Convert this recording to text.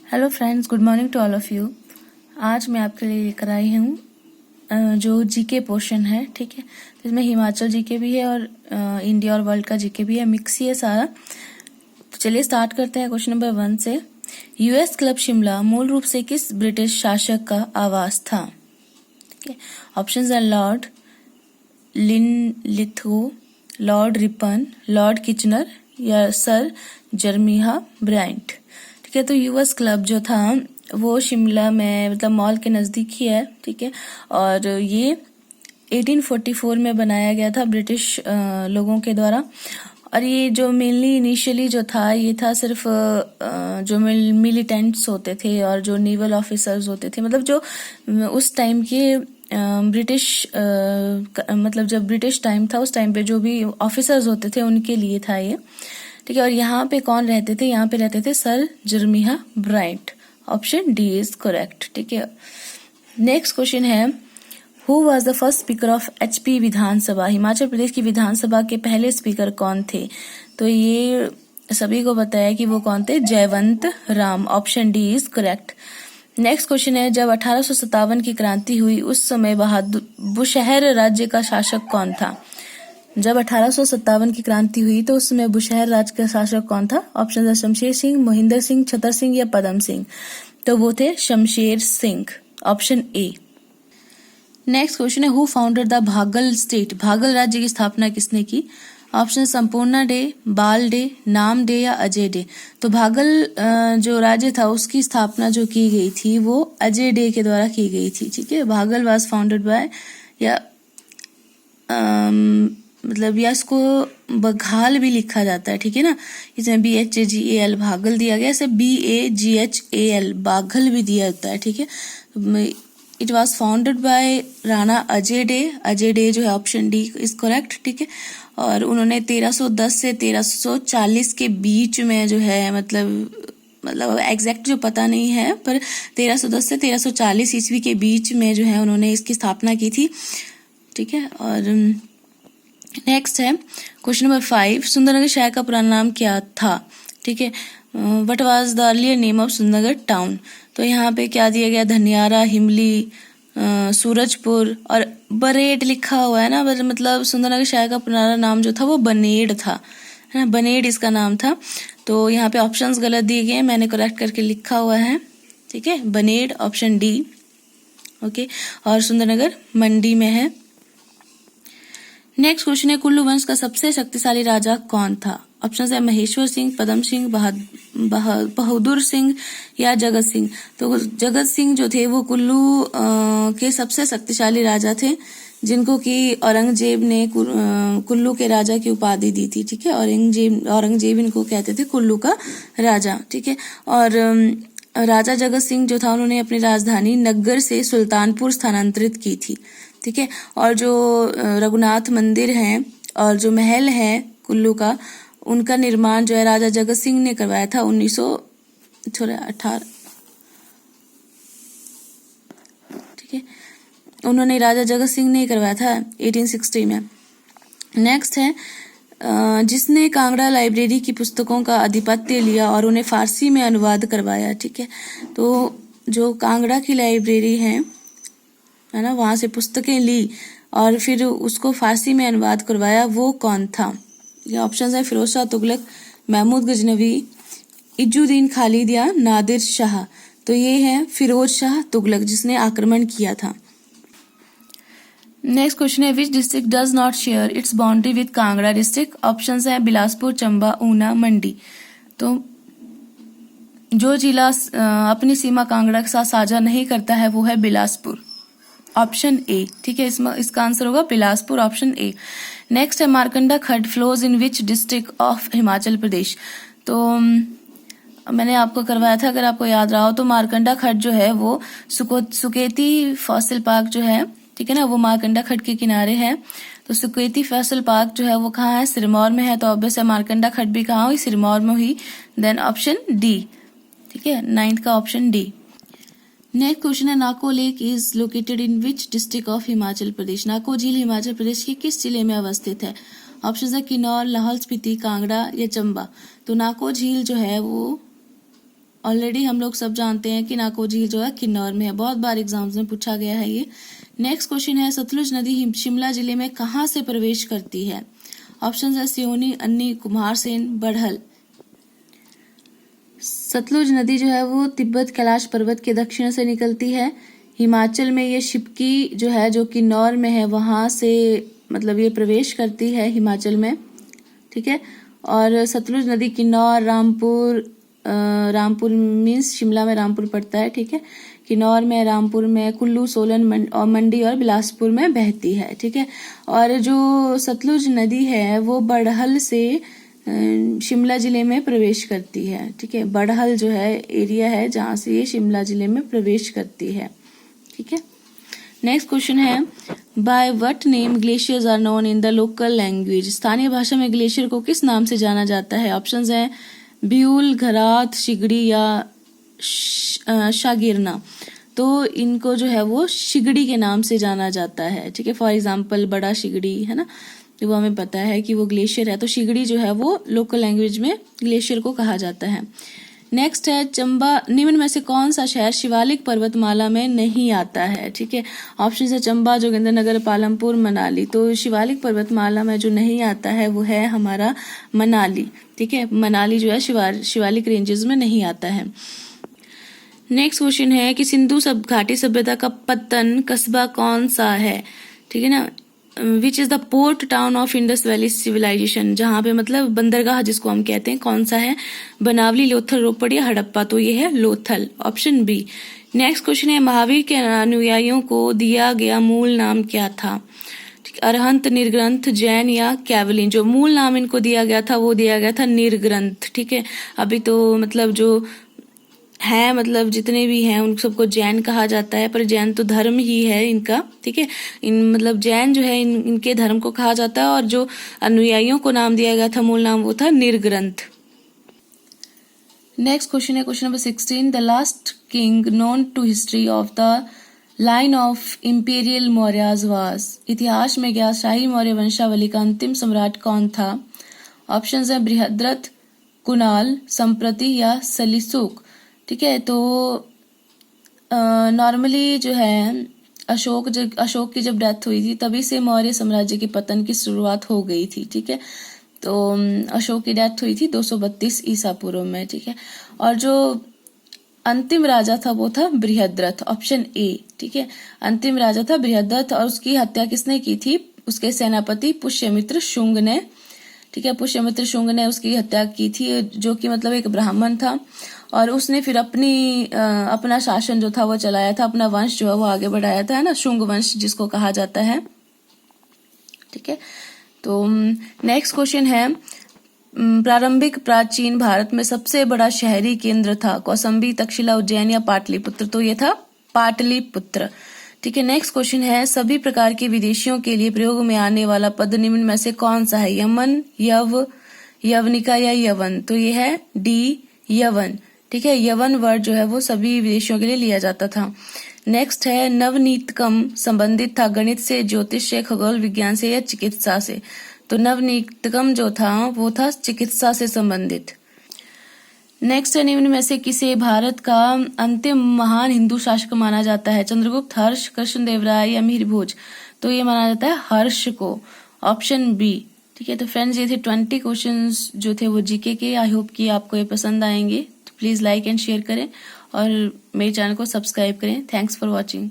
Hello friends, good morning to all of you. आज मैं आपके लिए लेकर आई हूँ जो जीके पोर्शन है, ठीक है। तो इसमें हिमाचल जीके भी है और इंडिया और वर्ल्ड का जीके भी है, मिक्स ही है सारा। तो चलिए स्टार्ट करते हैं क्वेश्चन नंबर 1 से। यूएस क्लब शिमला मूल रूप से किस ब्रिटिश शासक का आवास था? ठीक है, options are lord Linlithgow, lord Ripon, lord Kitchener या सर जर्मिहा ब्रायंट। ठीक है, तो यूएस क्लब जो था वो शिमला में मतलब मॉल के नज़दीक ही है, ठीक है। और ये 1844 में बनाया गया था ब्रिटिश लोगों के द्वारा। और ये जो मेनली इनिशियली जो था ये था सिर्फ जो मिलिटेंट्स होते थे और जो नेवल ऑफिसर्स होते थे, मतलब जो उस टाइम के ब्रिटिश मतलब जब ब्रिटिश टाइम था उस टाइम पे जो भी ऑफिसर्स होते थे उनके लिए था ये, ठीक है। और यहाँ पे कौन रहते थे? यहाँ पे रहते थे sir Jeremiah Bryant. Option D is correct, ठीक है। नेक्स्ट क्वेश्चन है, who was the first speaker of HP Vidhansabha? Himachal Pradesh की विधानसभा के पहले स्पीकर कौन थे? तो ये सभी को पता है कि वो कौन थे, Jaywant Ram. Option D is correct. Next question है, जब 1857 की क्रांति हुई उस समय बुशहर राज्य का शासक कौन था? जब 1857 की क्रांति हुई तो उस समय बुशहर राज्य का शासक कौन था? ऑप्शन है शमशेर सिंह, मोहिंदर सिंह, छतर सिंह या पदम सिंह। तो वो थे Shamsher Singh. Option A. Next question है, हु फाउंडेड द भागल स्टेट? भागल राज्य की स्थापना किसने की? ऑप्शन संपूर्णा डे, बाल डे, नाम डे या अजय डे। तो भागल जो राज्य था उसकी स्थापना जो की गई थी वो अजय डे के द्वारा की गई थी, ठीक है। भागल वाज फाउंडेड बाय या मतलब या इसको बघाल भी लिखा जाता है, ठीक है ना। इसमें BHAGAL भागल दिया गया, इसे BAGHAL बाघल भी दिया होता है, ठीक है। It was founded by Rana Ajay day. Ajay day जो है ऑप्शन डी इज करेक्ट, ठीक है। और उन्होंने 1310 से 1340 के बीच में जो है मतलब एग्जैक्ट जो पता नहीं है, पर 1310 से 1340 ईस्वी के बीच में जो है उन्होंने इसकी स्थापना की थी, ठीक है। और नेक्स्ट है क्वेश्चन नंबर 5, सुंदरनगर शहर का पुराना नाम क्या था? ठीक है, what was the earlier name of Sundarnagar town? तो यहाँ पे क्या दिया गया, धनियारा, हिमली, सूरजपुर और बरेड लिखा हुआ है ना, मतलब सुंदरनगर शहर का पुराना नाम जो था वो बनेड़ था, है ना, बनेड़ इसका नाम था। तो यहाँ पे ऑप्शंस गलत दिए गए, मैंने करेक्ट करके लिखा हुआ है, ठीक है, बनेड़ ऑप्शन डी, ओके। और सुंदरनगर मंडी में है। नेक्स्ट क्वेश्चन है, कुल्लू वंश का सबसे शक्तिशाली राजा कौन था? ऑप्शन है महेश्वर सिंह, पदम सिंह, बहादुर सिंह या जगत सिंह। तो जगत सिंह जो थे वो कुल्लू के सबसे शक्तिशाली राजा थे, जिनको कि औरंगजेब ने कुल्लू के राजा की उपाधि दी थी, ठीक है। औरंगजेब इनको कहते थे कुल्लू का राजा, ठीक है। और राजा जगत सिंह जो था उन्होंने अपनी राजधानी नग्गर से सुल्तानपुर स्थानांतरित की थी, ठीक है। और जो रघुनाथ मंदिर है और जो महल है कुल्लू का, उनका निर्माण जो है राजा जगत सिंह ने करवाया था 1918, ठीक है। उन्होंने राजा जगत सिंह ने करवाया था 1860 में। नेक्स्ट है, जिसने कांगड़ा लाइब्रेरी की पुस्तकों का आधिपत्य लिया और उन्हें फारसी में अनुवाद करवाया, ठीक है। तो जो कांगड़ा की लाइब्रेरी है ना, वहां से पुस्तकें ली और फिर उसको फारसी में अनुवाद करवाया, वो कौन था? ये ऑप्शंस है फिरोज शाह तुगलक, महमूद गजनवी, इजुद्दीन खालिद या नादिर शाह। तो ये है फिरोज शाह तुगलक जिसने आक्रमण किया था। नेक्स्ट क्वेश्चन है, which district does not share its boundary with Kangra district? Options है बिलासपुर, चंबा, ऊना, मंडी। तो जो जिला अपनी सीमा कांगड़ा के साथ साझा नहीं करता है वो है बिलासपुर। ऑप्शन ए, ठीक है, इसका आंसर होगा बिलासपुर, ऑप्शन ए। नेक्स्ट है, Markanda khad flows in which district of Himachal Pradesh? तो मैंने आपको करवाया था, अगर आपको याद रहा हो, तो मारकंडा खड्ड जो है वो सुकेती फॉसिल पार्क जो है, ठीक है ना, वो मारकंडा खड्ड के किनारे है। तो सुकेती फॉसिल पार्क जो है वो कहाँ है? सिरमौर में है। तो ऑब्वियस है मारकंडा खड्ड भी कहाँ हुई? सिरमौर में हुई। देन ऑप्शन डी, ठीक है, 9th का ऑप्शन डी। नेक्स्ट क्वेश्चन है, Nako lake is located in which district of Himachal Pradesh? Nako झील हिमाचल प्रदेश के किस जिले में अवस्थित है? ऑप्शन है किन्नौर, लाहौल स्पीति, कांगड़ा या चंबा। तो नाको झील जो है वो ऑलरेडी हम लोग सब जानते हैं कि नाको झील जो है किन्नौर में है, बहुत बार एग्जाम्स में पूछा गया है ये। नेक्स्ट क्वेश्चन है सतलुज नदी शिमला जिले में कहाँ से प्रवेश करती है? ऑप्शन है सियोनी, अन्नी, कुमारसेन, बढ़ल। सतलुज नदी जो है वो तिब्बत कैलाश पर्वत के दक्षिण से निकलती है। हिमाचल में ये शिपकी जो है जो किन्नौर में है वहां से मतलब ये प्रवेश करती है हिमाचल में, ठीक है। और सतलुज नदी किन्नौर, रामपुर मीन्स शिमला में रामपुर पड़ता है, ठीक है। किन्नौर में, रामपुर में, कुल्लू, सोलन और मंडी और बिलासपुर में बहती है, ठीक है। और जो सतलुज नदी है वो बड़हल से शिमला जिले में प्रवेश करती है, ठीक है। बड़हल जो है एरिया है जहां से ये शिमला जिले में प्रवेश करती है, ठीक है। नेक्स्ट क्वेश्चन है by what name glaciers are known in the local language? स्थानीय भाषा में ग्लेशियर को किस नाम से जाना जाता है? ऑप्शंस हैं ब्यूल, घरात, शिगड़ी या शागिरना। तो इनको जो है वो शिगड़ी के नाम से जाना जाता है, ठीक है। फॉर एग्जाम्पल बड़ा शिगड़ी है ना, तो वो हमें पता है कि वो ग्लेशियर है, तो शिगड़ी जो है वो लोकल लैंग्वेज में ग्लेशियर को कहा जाता है। नेक्स्ट है चंबा निम्न में से कौन सा शहर शिवालिक पर्वतमाला में नहीं आता है? ठीक है, ऑप्शन है चंबा, जोगिंद्रनगर, पालमपुर, मनाली। तो शिवालिक पर्वतमाला में जो नहीं आता है वो है हमारा मनाली, ठीक है। मनाली जो है शिवालिक रेंजेस में नहीं आता है। नेक्स्ट क्वेश्चन है कि सिंधु घाटी सभ्यता का पतन कस्बा कौन सा है? ठीक है ना, which is the port town of Indus valley civilisation, जहां पे मतलब बंदरगाह जिसको हम कहते हैं, कौन सा है? बनावली, लोथल, रोपड़ या हड़प्पा। तो ये है Lothal, option B. Next question है महावीर के अनुयायियों को दिया गया मूल नाम क्या था? अरहंत, निर्ग्रंथ, जैन या कैवलिन। जो मूल नाम इनको दिया गया था वो दिया गया था निर्ग्रंथ, ठीक है। अभी तो मतलब जो है मतलब जितने भी हैं उन सबको जैन कहा जाता है, पर जैन तो धर्म ही है इनका, ठीक है। इन मतलब जैन जो है इनके धर्म को कहा जाता है, और जो अनुयायियों को नाम दिया गया था मूल नाम वो था निर्ग्रंथ। नेक्स्ट क्वेश्चन है question number 16, the last king known to history of the line of imperial Mauryas was. इतिहास में ज्ञात शाही मौर्य वंशावली का अंतिम सम्राट कौन था? ऑप्शन है बृहद्रथ, कुणाल, संप्रति या सलीसुक। ठीक है, तो नॉर्मली जो है अशोक की जब डेथ हुई थी तभी से मौर्य साम्राज्य के पतन की शुरुआत हो गई थी, ठीक है। तो अशोक की डेथ हुई थी 232 ईसा पूर्व में, ठीक है। और जो अंतिम राजा था वो था बृहद्रथ, ऑप्शन ए, ठीक है। अंतिम राजा था बृहद्रथ, और उसकी हत्या किसने की थी? उसके सेनापति पुष्यमित्र शुंग ने, ठीक है। पुष्यमित्र शुंग ने उसकी हत्या की थी, जो कि मतलब एक ब्राह्मण था, और उसने फिर अपना शासन जो था वो चलाया था, अपना वंश जो है वो आगे बढ़ाया था, है ना, शुंग वंश जिसको कहा जाता है, ठीक है। तो नेक्स्ट क्वेश्चन है प्रारंभिक प्राचीन भारत में सबसे बड़ा शहरी केंद्र था कौसंबी, तक्षशिला, उज्जैन या पाटलिपुत्र। तो ये था पाटलिपुत्र, ठीक है। नेक्स्ट क्वेश्चन है सभी प्रकार के विदेशियों के लिए प्रयोग में आने वाला पद निम्न में से कौन सा है? यमन, यवनिका या यवन। तो ये है डी, यवन, ठीक है। यवन वर्ड जो है वो सभी विदेशियों के लिए लिया जाता था। नेक्स्ट है नवनीतकम संबंधित था गणित से, ज्योतिष से, खगोल विज्ञान से या चिकित्सा से। तो नवनीतकम जो था वो था चिकित्सा से संबंधित। नेक्स्ट है निम्न में से किसे भारत का अंतिम महान हिंदू शासक माना जाता है? चंद्रगुप्त, हर्ष, कृष्णदेवराय या मिहिर भोज। तो ये माना जाता है हर्ष को, ऑप्शन बी, ठीक है। तो फ्रेंड्स ये थे 20 क्वेश्चंस जो थे वो जीके के। आई होप कि आपको ये पसंद आएंगे। प्लीज लाइक एंड शेयर करें और मेरे चैनल को सब्सक्राइब करें। Thanks for watching.